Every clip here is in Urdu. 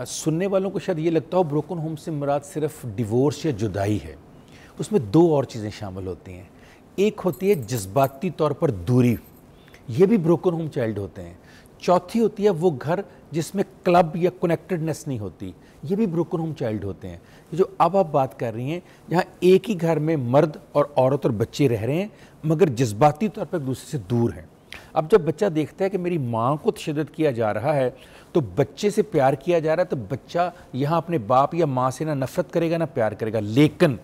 سننے والوں کو شاید یہ لگتا ہو بروکن ہوم سے مراد صرف ڈیورس یا جدائی ہے. اس میں دو اور چیزیں شامل ہوتی ہیں. ایک ہوتی ہے جذباتی طور پر دوری، یہ بھی بروکن ہوم چائلڈ ہوتے ہیں. چوتھی ہوتی ہے وہ گھر جس میں کلب یا کنیکٹڈنس نہیں ہوتی، یہ بھی بروکن ہوم چائلڈ ہوتے ہیں. جو اب آپ بات کر رہی ہیں جہاں ایک ہی گھر میں مرد اور عورت اور بچے رہ رہے ہیں مگر جذباتی طور پر ایک دوسرے سے دور ہیں. اب جب بچہ دیکھتا ہے کہ میری ماں کو تشدد کیا جا رہا ہے تو بچے سے پیار کیا جا رہا ہے، تو بچہ یہاں اپنے باپ یا ماں سے نہ نفرت کرے گا نہ پیار کرے گا، لیکن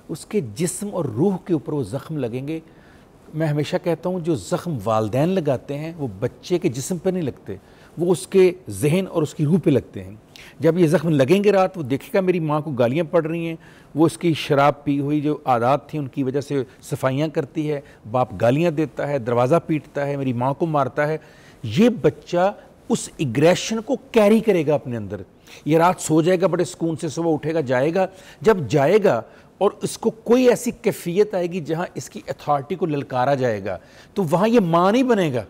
اس کے جسم اور روح کے اوپر وہ زخم لگیں گے. میں ہمیشہ کہتا ہوں جو زخم والدین لگاتے ہیں وہ بچے کے جسم پہ نہیں لگتے، وہ اس کے ذہن اور اس کی روح پہ لگتے ہیں. جب یہ زخم لگیں گے رات، وہ دیکھے گا میری ماں کو گالیاں پڑ رہی ہیں، وہ اس کی شراب پی ہوئی جو عادات تھیں ان کی وجہ سے صفائیاں کرتی ہے، باپ گالیاں دیتا ہے، دروازہ پیٹتا ہے، میری ماں کو مارتا ہے. یہ بچہ اس ایگریشن کو کیری کرے گا اپنے اندر. یہ رات سو جائے گا بڑے سکون سے، صبح اٹھے گا جائے گا. جب جائے گا اور اس کو کوئی ایسی کیفیت آئے گی جہاں اس کی اتھارٹی کو للکارا جائے گا، تو وہاں یہ ماں نہیں بنے گا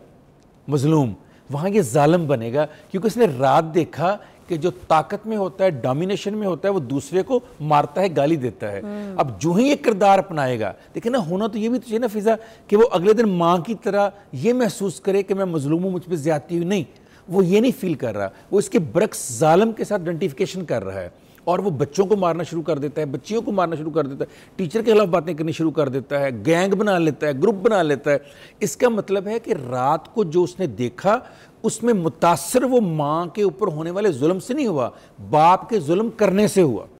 مظلوم، وہاں یہ ظالم بنے گا، کیونکہ اس نے رات دیکھا کہ جو طاقت میں ہوتا ہے، ڈومینیشن میں ہوتا ہے، وہ دوسرے کو مارتا ہے، گالی دیتا ہے. اب جو ہی یہ کردار اپنائے گا، دیکھیں نا، ہونا تو یہ بھی تو چاہیے نا فضا کہ وہ اگلے دن ماں کی طرح یہ محسوس کرے کہ میں مظلوم ہوں، مجھ پہ زیادتی ہوئی. نہیں، وہ یہ نہیں فیل کر رہا، وہ اس کے برعکس ظالم کے ساتھ آئیڈینٹیفیکیشن کر رہا ہے، اور وہ بچوں کو مارنا شروع کر دیتا ہے، بچیوں کو مارنا شروع کر دیتا ہے، ٹیچر کے خلاف باتیں کرنی شروع کر دیتا ہے، گینگ بنا لیتا ہے، گروپ بنا لیتا ہے. اس کا مطلب ہے کہ رات کو جو اس نے دیکھا اس میں متاثر وہ ماں کے اوپر ہونے والے ظلم سے نہیں ہوا، باپ کے ظلم کرنے سے ہوا.